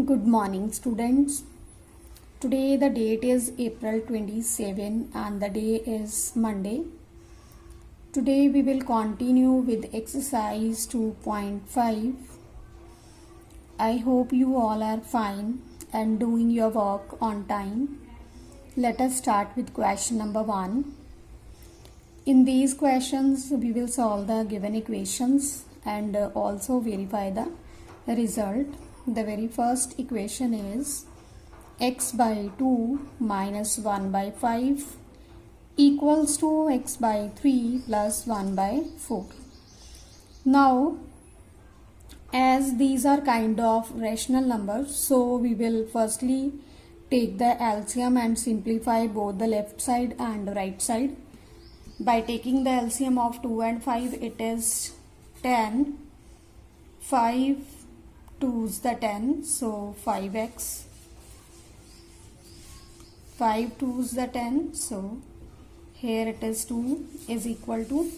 Good morning, students. Today the date is April 27 and the day is Monday. Today we will continue with exercise 2.5. I hope you all are fine and doing your work on time. Let us start with question number 1. In these questions we will solve the given equations and also verify the result. The very first equation is x by 2 minus 1 by 5 equals to x by 3 plus 1 by 4. Now, as these are kind of rational numbers, so we will firstly take the LCM and simplify both the left side and right side. By taking the LCM of 2 and 5, it is 10. 5 2's the 10, so 5x. 5 2's the 10, so here it is 2 is equal to,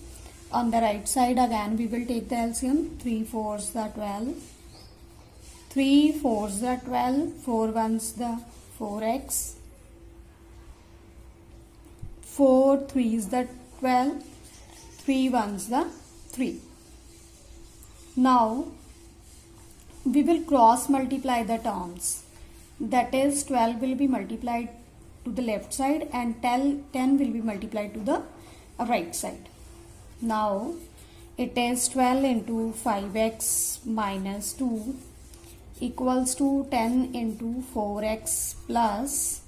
on the right side again we will take the LCM. 3 4's the 12, 3 4's the 12, 4 1's the 4x, 4 3's the 12, 3 1's the 3. Now we will cross multiply the terms, that is 12 will be multiplied to the left side and 10 will be multiplied to the right side. Now it is 12 into 5x minus 2 equals to 10 into 4x plus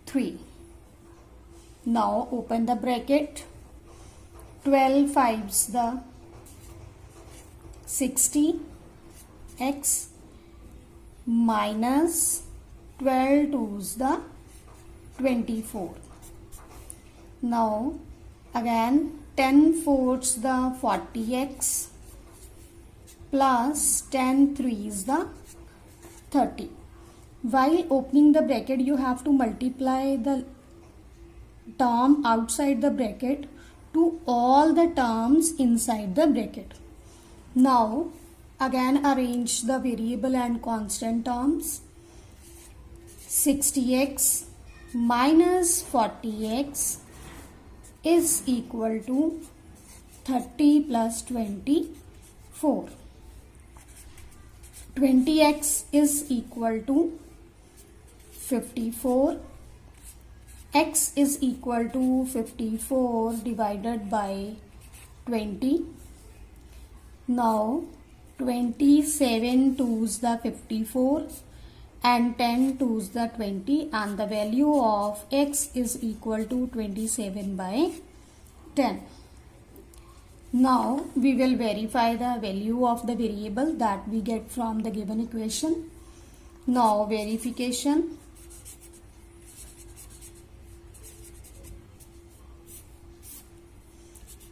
3. Now open the bracket. 12 5's the 60 x minus 12 2's the 24. Now again 10 4's the 40x plus 10 3's the 30. While opening the bracket, you have to multiply the term outside the bracket to all the terms inside the bracket. Now again arrange the variable and constant terms. 60x minus 40x is equal to 30 plus 24. 20x is equal to 54. X is equal to 54 divided by 20. Now 27 2's the 54 and 10 2's the 20, and the value of x is equal to 27 by 10. Now we will verify the value of the variable that we get from the given equation. Now verification.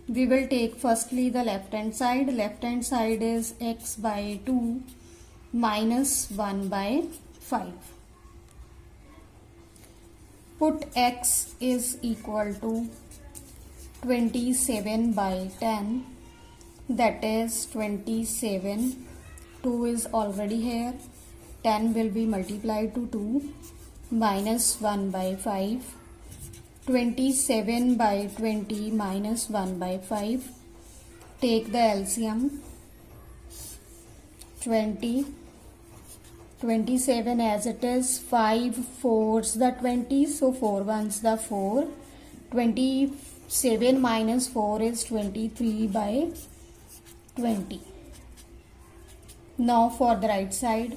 We will take firstly the left hand side. Left hand side is x by 2 minus 1 by 5. Put x is equal to 27 by 10, that is 27. 2 is already here. 10 will be multiplied to 2 minus 1 by 5. 27 by 20 minus 1 by 5. Take the LCM. 20. 27 as it is. 5 4's the 20, so 4 1's the 4. 27 minus 4 is 23 by 20. Now for the right side,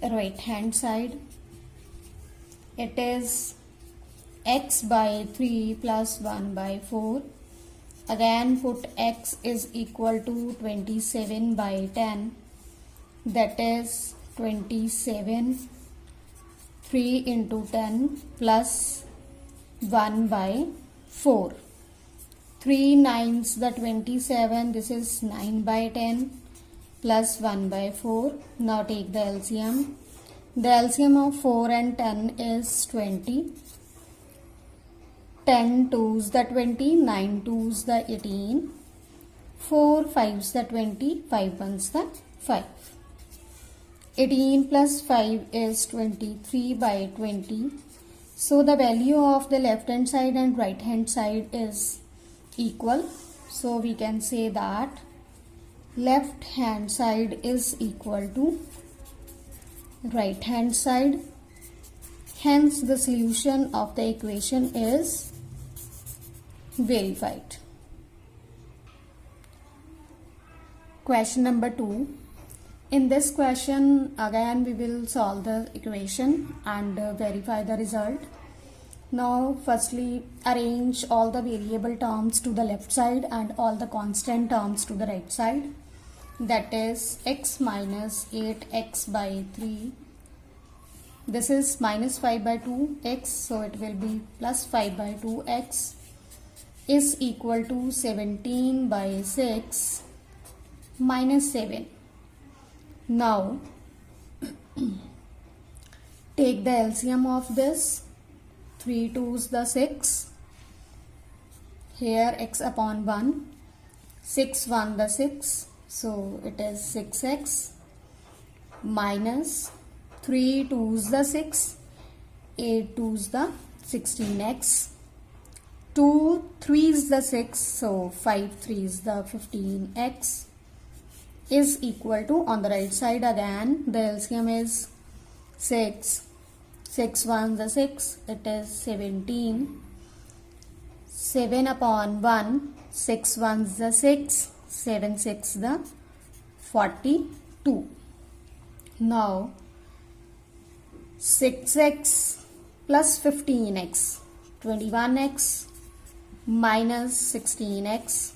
right hand side, it is x by 3 plus 1 by 4. Again put x is equal to 27 by 10, that is 27. 3 into 10 plus 1 by 4. 3 9's the 27, this is 9 by 10 plus 1 by 4. Now take the LCM. The LCM of 4 and 10 is 20. 10 2's the 20, 9 2's the 18, 4 5's the 20, 5 1's the 5. 18 plus 5 is 23 by 20. So the value of the left hand side and right hand side is equal. So we can say that left hand side is equal to right hand side. Hence the solution of the equation is verified. Question number 2. In this question again we will solve the equation and verify the result. Now firstly arrange all the variable terms to the left side and all the constant terms to the right side. That is x minus 8x by 3. This is minus 5 by 2x, so it will be plus 5 by 2x is equal to 17 by 6 minus 7. Now take the LCM of this. 3 2's the 6. Here x upon 1. 6 1 the 6. So it is 6x minus 3 2's the 6. 8 2's the 16x. 2 3's the 6. So 5 3's the 15x is equal to, on the right side again the LCM is 6. 6 1 the 6, it is 17. 7 upon 1, 6 1's the 6, 7 6 the 42. Now 6x plus 15x, 21x minus 16x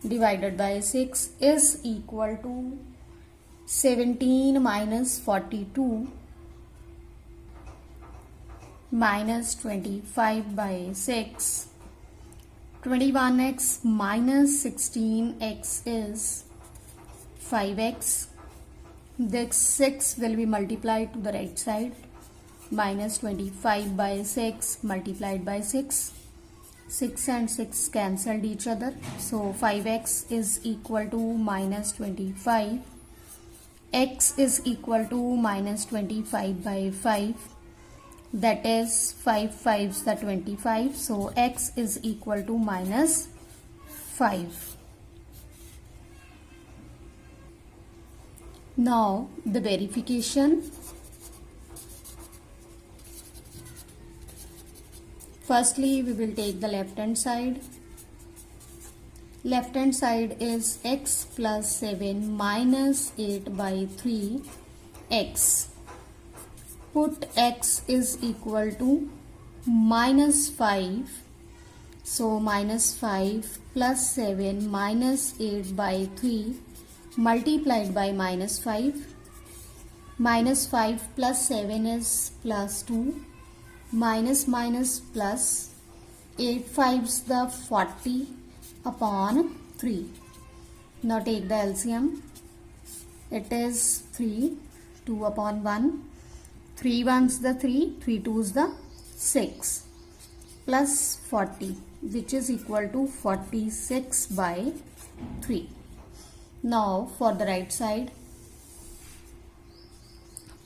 divided by 6 is equal to 17 minus 42 minus 25 by 6. 21x minus 16x is 5x. This 6 will be multiplied to the right side. Minus 25 by 6 multiplied by 6. 6 and 6 cancelled each other. So 5x is equal to minus 25. X is equal to minus 25 by 5. That is 5 5's the 25. So x is equal to minus 5. Now the verification. Firstly we will take the left hand side. Left hand side is x plus 7 minus 8 by 3 x. Put x is equal to minus 5. So minus 5 plus 7 minus 8 by 3 multiplied by minus 5. Minus 5 plus 7 is plus 2. Minus minus plus 8 5's the 40 upon 3. Now take the LCM. It is 3. 2 upon 1. 3 1's the 3. 3 2's the 6. Plus 40, which is equal to 46 by 3. Now for the right side.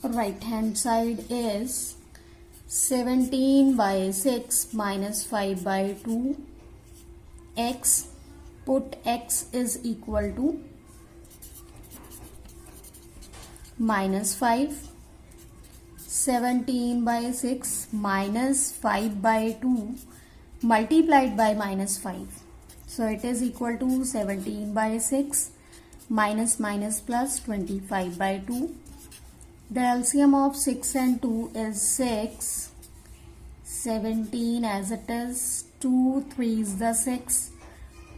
Right hand side is 17 by 6 minus 5 by 2 x. Put x is equal to minus 5. 17 by 6 minus 5 by 2 multiplied by minus 5. So it is equal to 17 by 6 minus minus plus 25 by 2. The LCM of 6 and 2 is 6. 17 as it is. 2 3 is the 6.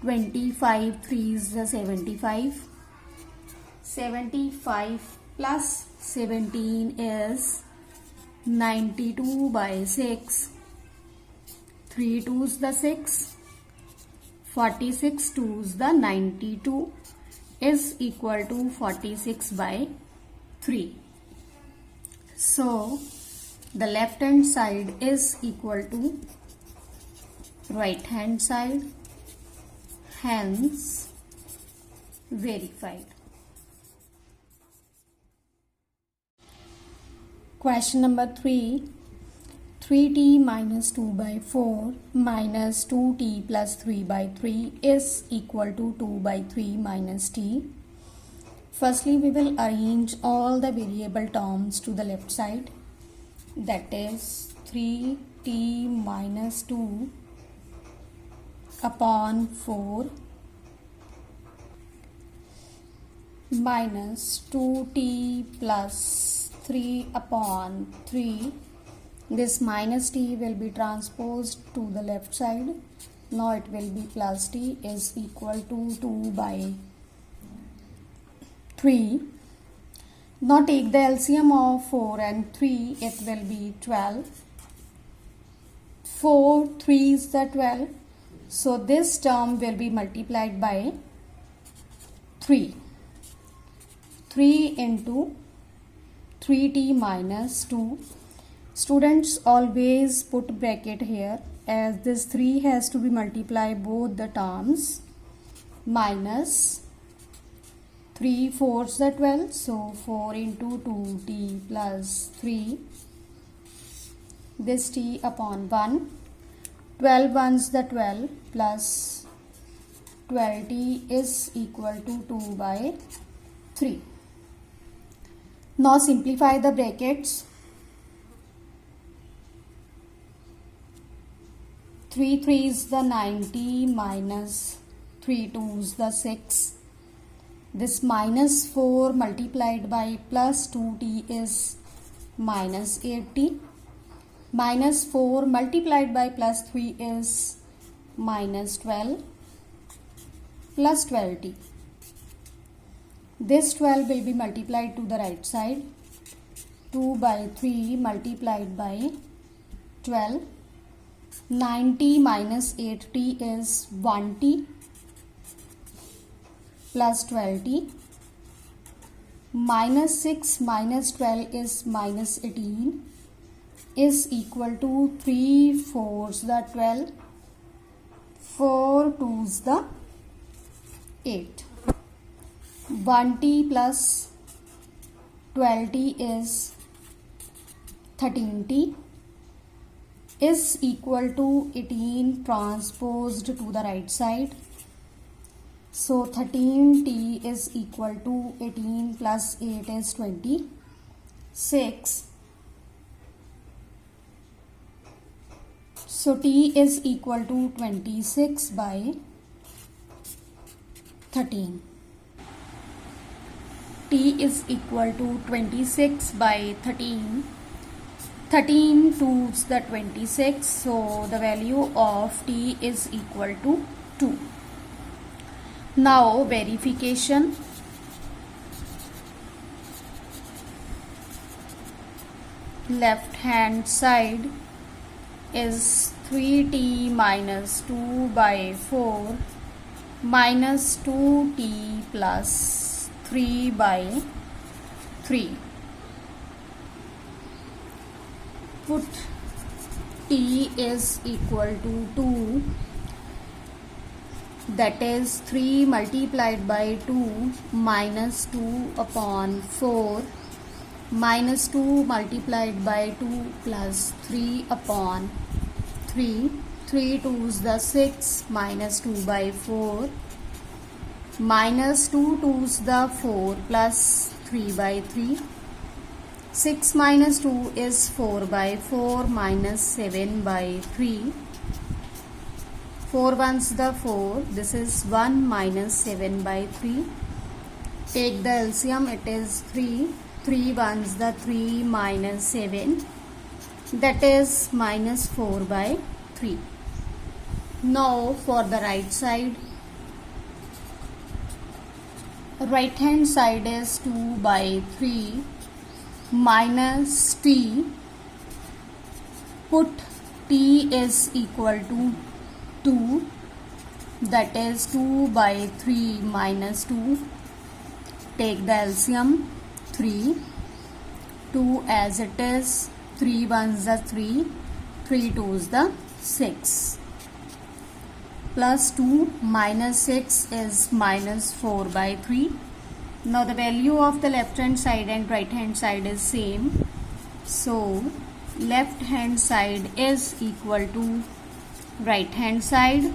25 3 is the 75. 75 plus 17 is 92 by 6. 3 2's the 6. 46 2's the 92 is equal to 46 by 3. So the left hand side is equal to right hand side, hence verified. Question number 3. 3t minus 2 by 4 minus 2t plus 3 by 3 is equal to 2 by 3 minus t. Firstly, we will arrange all the variable terms to the left side. That is 3t minus 2 upon 4 minus 2t plus 3 upon 3. This minus t will be transposed to the left side. Now it will be plus t is equal to 2 by 3. Now take the LCM of 4 and 3. It will be 12. 4 3 is the 12. So this term will be multiplied by 3. 3 into 3t minus 2. Students, always put bracket here, as this 3 has to be multiplied both the terms, minus 3 4s the 12, so 4 into 2t plus 3, this t upon 1, 12 ones the 12 plus 12t is equal to 2 by 3. Now simplify the brackets. 3 3s the 90 minus 3 2s the 6. This minus 4 multiplied by plus 2t is minus 8t. Minus 4 multiplied by plus 3 is minus 12 plus 12t. This 12 will be multiplied to the right side. 2 by 3 multiplied by 12. 90 minus 8t is 1t plus 12t. Minus 6 minus 12 is minus 18 is equal to 3 4s the 12, 4 2s the 8. 1t plus 12t is 13t is equal to 18 transposed to the right side. So 13t is equal to 18 plus 8 is 26. So t is equal to 26 by 13. T is equal to 26 by 13. 13 2's the 26, so the value of t is equal to 2. Now verification. Left hand side is 3t minus 2 by 4 minus 2t plus 3 by 3. Put t is equal to 2, that is 3 multiplied by 2 minus 2 upon 4 minus 2 multiplied by 2 plus 3 upon 3. 3 2's the 6 minus 2 by 4 minus 2 2's the 4 plus 3 by 3. 6 minus 2 is 4 by 4 minus 7 by 3. 4 ones the 4. This is 1 minus 7 by 3. Take the LCM. It is 3. 3 ones the 3 minus 7. That is minus 4 by 3. Now for the right side. Right hand side is 2 by 3 minus t. Put t is equal to 2, that is 2 by 3 minus 2. Take the LCM. 3, 2 as it is, 3 ones the 3, 3 2's the 6. Plus 2 minus 6 is minus 4 by 3. Now the value of the left hand side and right hand side is same. So left hand side is equal to right hand side,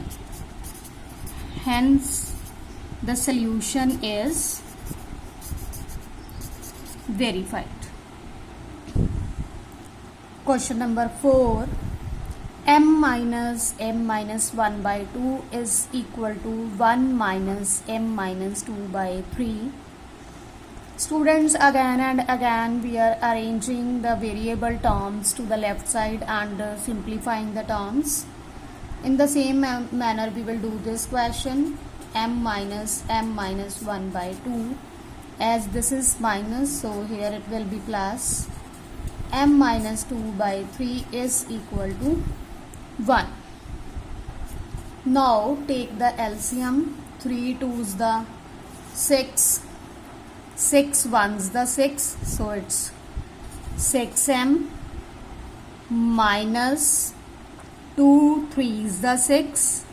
hence the solution is verified. Question number 4. m minus 1 by 2 is equal to 1 minus m minus 2 by 3. Students, again and again we are arranging the variable terms to the left side and simplifying the terms. In the same manner we will do this question. m minus 1 by 2, as this is minus, so here it will be plus. m minus 2 by 3 is equal to 1. Now take the LCM. 3 2s the 6, 6 1s the 6, so it's 6m minus 2 3s the 6,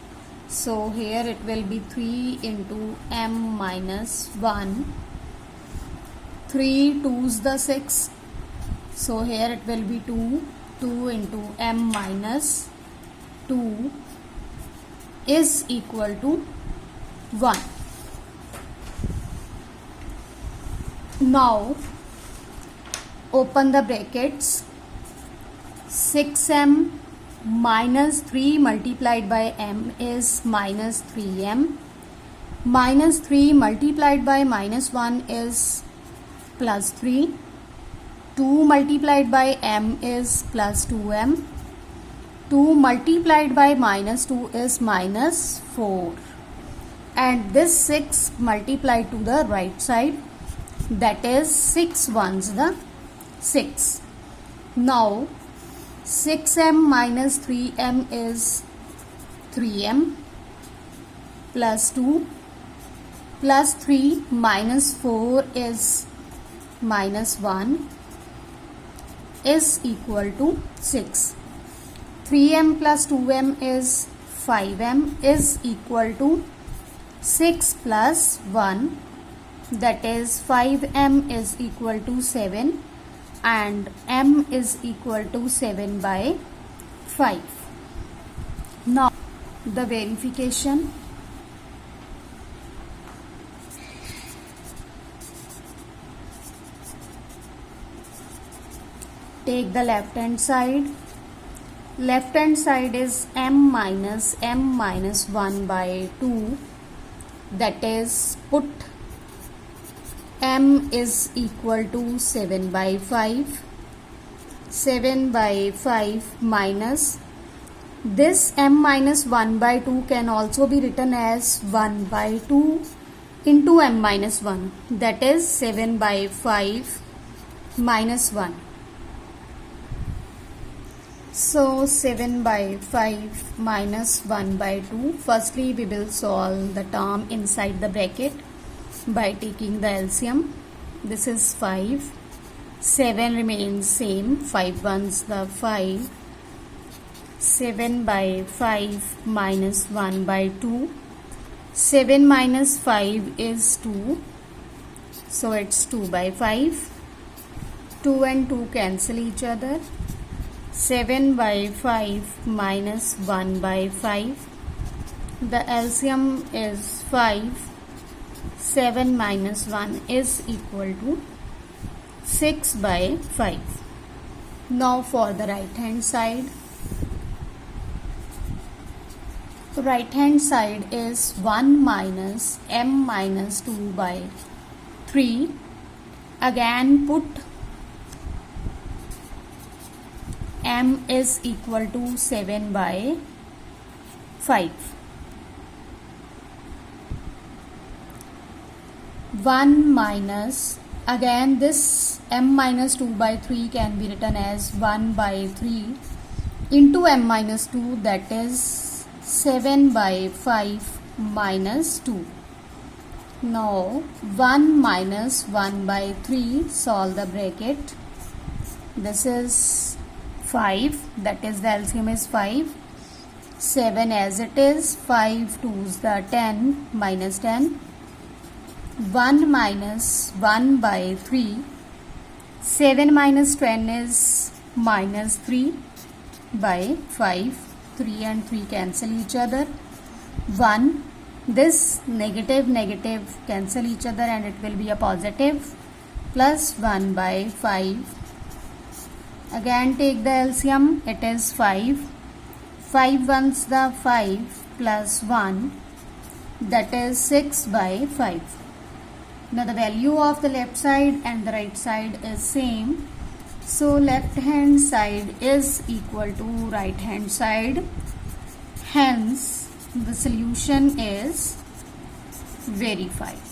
so here it will be 3 into m minus 1. 3 2s the 6, so here it will be 2. 2 into m minus 2 is equal to 1. Now open the brackets. 6m minus 3 multiplied by m is minus 3m. Minus 3 multiplied by minus 1 is plus 3. 2 multiplied by m is plus 2m. 2 multiplied by minus 2 is minus 4. And this 6 multiplied to the right side, that is 6 ones the 6. Now 6m minus 3m is 3m plus 2 plus 3 minus 4 is minus 1 is equal to 6. 3m plus 2m is 5m is equal to 6 plus 1, that is 5m is equal to 7 and m is equal to 7 by 5. Now the verification. Take the left hand side. Left hand side is m minus 1 by 2, that is put m is equal to 7 by 5. 7 by 5 minus this m minus 1 by 2 can also be written as 1 by 2 into m minus 1, that is 7 by 5 minus 1. So 7 by 5 minus 1 by 2. Firstly we will solve the term inside the bracket by taking the LCM. This is 5. 7 remains same. 5 ones the 5. 7 by 5 minus 1 by 2. 7 minus 5 is 2. So it's 2 by 5. 2 and 2 cancel each other. 7 by 5 minus 1 by 5. The LCM is 5. 7 minus 1 is equal to 6 by 5. Now for the right hand side. Right hand side is 1 minus m minus 2 by 3. Again put m is equal to 7 by 5. 1 minus, again this m minus 2 by 3 can be written as 1 by 3 into m minus 2, that is 7 by 5 minus 2. Now 1 minus 1 by 3, solve the bracket. This is 5, that is the LCM is 5. 7 as it is. 5 2s the 10 minus 10. 1 minus 1 by 3. 7 minus 10 is minus 3 by 5. 3 and 3 cancel each other. 1. This negative cancel each other and it will be a positive. Plus 1 by 5. Again take the LCM. It is 5. 5 ones the 5 plus 1. That is 6 by 5. Now the value of the left side and the right side is same. So left hand side is equal to right hand side. Hence the solution is verified.